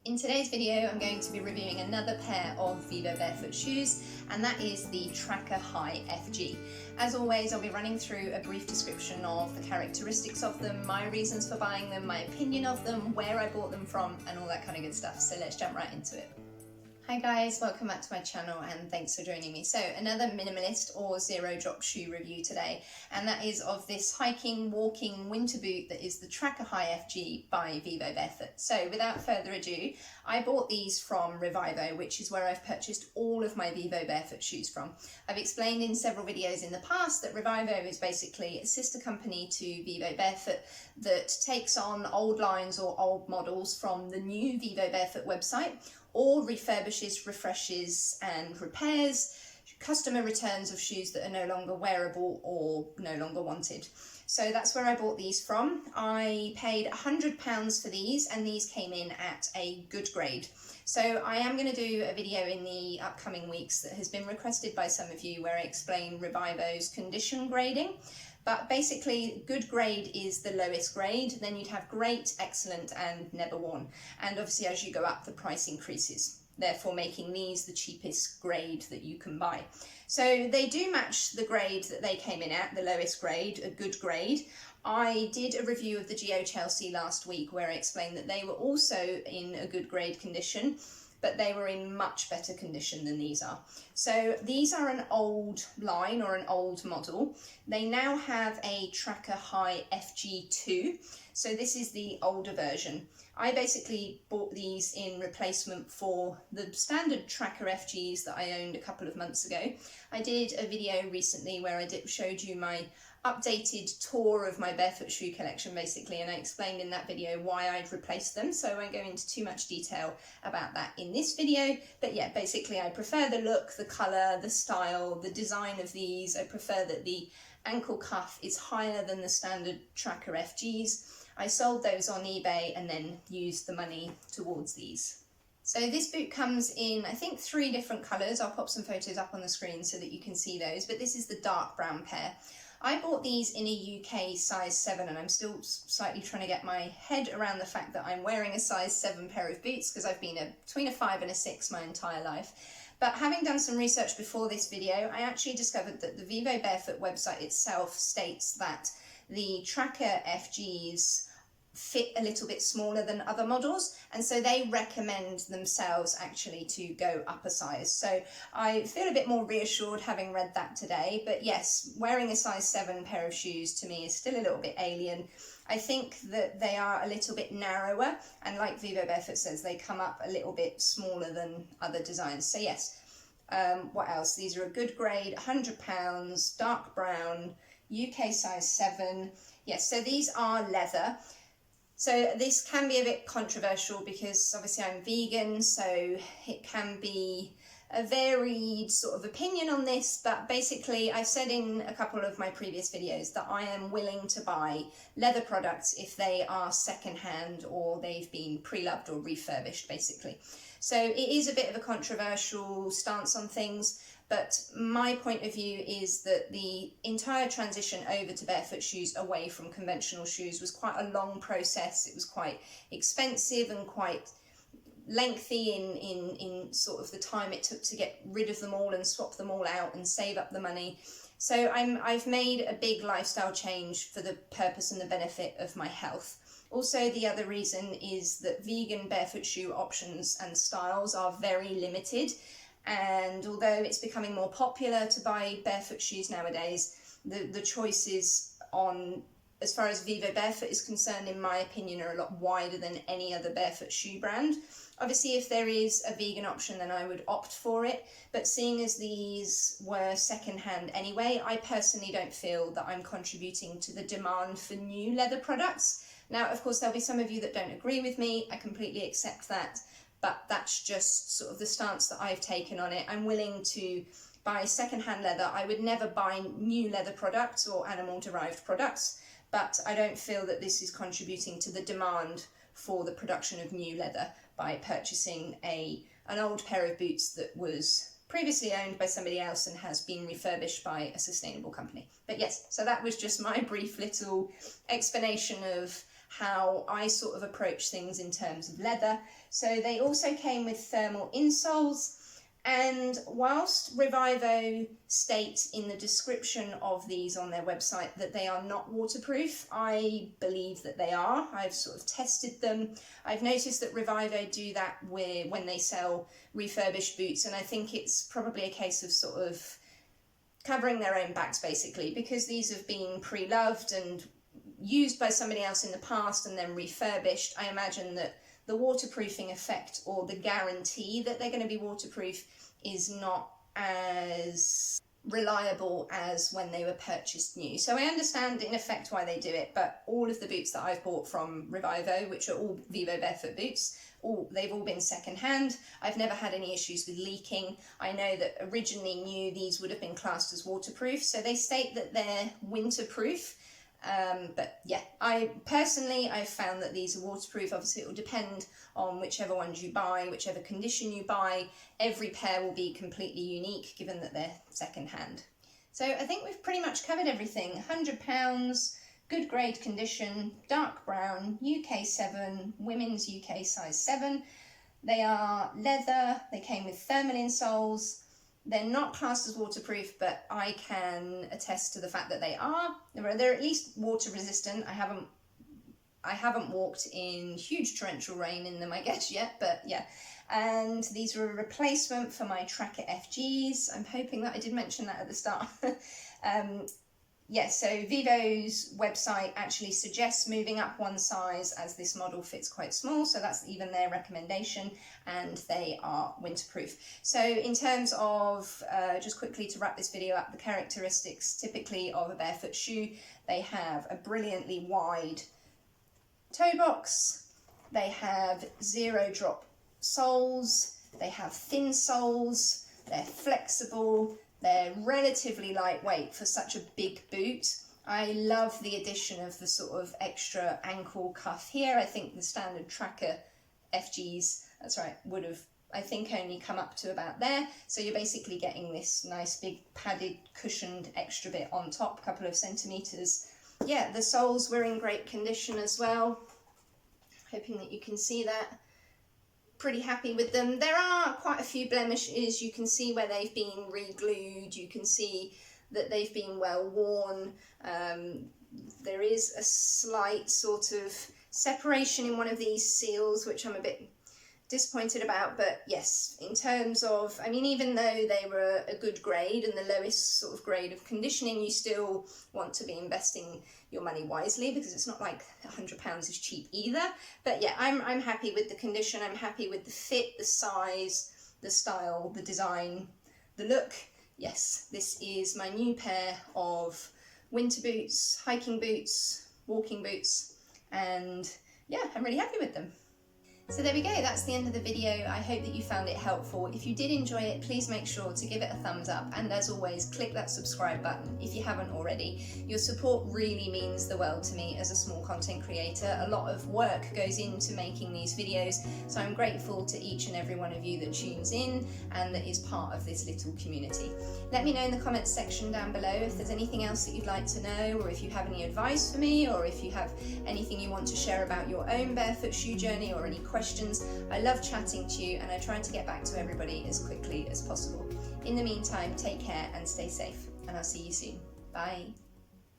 In today's video, I'm going to be reviewing another pair of Vivo Barefoot shoes, and that is the Tracker Hi FG. As always, I'll be running through a brief description of the characteristics of them, my reasons for buying them, my opinion of them, where I bought them from, and all that kind of good stuff. So let's jump right into it. Hi guys, welcome back to my channel and thanks for joining me. So another minimalist or zero drop shoe review today, and that is of this hiking, walking winter boot that is the Tracker Hi FG by Vivo Barefoot. So without further ado, I bought these from Revivo, which is where I've purchased all of my Vivo Barefoot shoes from. I've explained in several videos in the past that Revivo is basically a sister company to Vivo Barefoot that takes on old lines or old models from the new Vivo Barefoot website, or refurbishes, refreshes and repairs customer returns of shoes that are no longer wearable or no longer wanted. So that's where I bought these from. I paid £100 for these, and these came in at a good grade. So I am going to do a video in the upcoming weeks that has been requested by some of you where I explain Revivo's condition grading. But basically, good grade is the lowest grade, then you'd have great, excellent and never worn. And obviously as you go up, the price increases, therefore making these the cheapest grade that you can buy. So they do match the grade that they came in at, the lowest grade, a good grade. I did a review of the Geo Chelsea last week where I explained that they were also in a good grade condition, but they were in much better condition than these are. So these are an old line or an old model. They now have a Tracker Hi FG2. So this is the older version. I basically bought these in replacement for the standard Tracker FGs that I owned a couple of months ago. I did a video recently where I showed you my updated tour of my barefoot shoe collection basically, and I explained in that video why I'd replaced them, so I won't go into too much detail about that in this video. But yeah, basically I prefer the look, the colour, the style, the design of these. I prefer that the ankle cuff is higher than the standard Tracker FGs. I sold those on eBay and then used the money towards these. So this boot comes in, I think, 3 different colours. I'll pop some photos up on the screen so that you can see those, but this is the dark brown pair. I bought these in a UK size 7, and I'm still slightly trying to get my head around the fact that I'm wearing a size 7 pair of boots because I've been between a 5 and a 6 my entire life. But having done some research before this video, I actually discovered that the Vivo Barefoot website itself states that the Tracker FGs fit a little bit smaller than other models, and so they recommend themselves actually to go up a size. So I feel a bit more reassured having read that today. But yes, wearing a size 7 pair of shoes to me is still a little bit alien. I think that they are a little bit narrower, and like Vivo Barefoot says, they come up a little bit smaller than other designs. So yes, what else? These are a good grade, £100, dark brown, UK size 7. Yes, so these are leather. So this can be a bit controversial because obviously I'm vegan, so it can be a varied sort of opinion on this, but basically I've said in a couple of my previous videos that I am willing to buy leather products if they are secondhand or they've been pre-loved or refurbished basically. So it is a bit of a controversial stance on things, but my point of view is that the entire transition over to barefoot shoes away from conventional shoes was quite a long process. It was quite expensive and quite lengthy in sort of the time it took to get rid of them all and swap them all out and save up the money. So I've made a big lifestyle change for the purpose and the benefit of my health. Also, the other reason is that vegan barefoot shoe options and styles are very limited. And although it's becoming more popular to buy barefoot shoes nowadays, the choices on, as far as Vivo Barefoot is concerned, in my opinion, are a lot wider than any other barefoot shoe brand. Obviously, if there is a vegan option, then I would opt for it. But seeing as these were secondhand anyway, I personally don't feel that I'm contributing to the demand for new leather products. Now, of course, there'll be some of you that don't agree with me. I completely accept that. But that's just sort of the stance that I've taken on it. I'm willing to buy secondhand leather. I would never buy new leather products or animal-derived products, but I don't feel that this is contributing to the demand for the production of new leather by purchasing an old pair of boots that was previously owned by somebody else and has been refurbished by a sustainable company. But yes, so that was just my brief little explanation of how I sort of approach things in terms of leather. So they also came with thermal insoles. And whilst Revivo state in the description of these on their website that they are not waterproof, I believe that they are. I've sort of tested them. I've noticed that Revivo do that when they sell refurbished boots, and I think it's probably a case of sort of covering their own backs basically, because these have been pre-loved and used by somebody else in the past and then refurbished. I imagine that the waterproofing effect or the guarantee that they're going to be waterproof is not as reliable as when they were purchased new. So I understand in effect why they do it, but all of the boots that I've bought from Revivo, which are all Vivo barefoot boots, they've all been second-hand. I've never had any issues with leaking. I know that originally new these would have been classed as waterproof, so they state that they're winterproof. But yeah, I've found that these are waterproof. Obviously it will depend on whichever ones you buy, whichever condition you buy. Every pair will be completely unique given that they're second-hand. So I think we've pretty much covered everything. £100, good grade condition, dark brown, UK 7, women's UK size 7. They are leather, they came with thermal insoles. They're not classed as waterproof, but I can attest to the fact that they are. They're at least water resistant. I haven't walked in huge torrential rain in them, I guess, yet, but yeah. And these are a replacement for my Tracker FGs. I'm hoping that I did mention that at the start. Yeah, so Vivo's website actually suggests moving up one size as this model fits quite small, so that's even their recommendation, and they are winterproof. So in terms of, just quickly to wrap this video up, the characteristics typically of a barefoot shoe, they have a brilliantly wide toe box, they have zero drop soles, they have thin soles, they're flexible, they're relatively lightweight for such a big boot. I love the addition of the sort of extra ankle cuff here. I think the standard Tracker FGs, that's right, would have, I think, only come up to about there. So you're basically getting this nice big padded cushioned extra bit on top, a couple of centimetres. Yeah, the soles were in great condition as well. Hoping that you can see that. Pretty happy with them. There are quite a few blemishes. You can see where they've been re-glued. You can see that they've been well worn. There is a slight sort of separation in one of these seals, which I'm a bit disappointed about, but yes, in terms of, I mean, even though they were a good grade and the lowest sort of grade of conditioning, you still want to be investing your money wisely, because it's not like £100 is cheap either. But yeah, I'm happy with the condition, I'm happy with the fit, the size, the style, the design, the look. Yes, this is my new pair of winter boots, hiking boots, walking boots, and yeah, I'm really happy with them. So there we go, that's the end of the video. I hope that you found it helpful. If you did enjoy it, please make sure to give it a thumbs up, and as always, click that subscribe button if you haven't already. Your support really means the world to me as a small content creator. A lot of work goes into making these videos, so I'm grateful to each and every one of you that tunes in and that is part of this little community. Let me know in the comments section down below if there's anything else that you'd like to know, or if you have any advice for me, or if you have anything you want to share about your own barefoot shoe journey, or any questions. I love chatting to you, and I try to get back to everybody as quickly as possible. In the meantime, take care and stay safe, and I'll see you soon. Bye.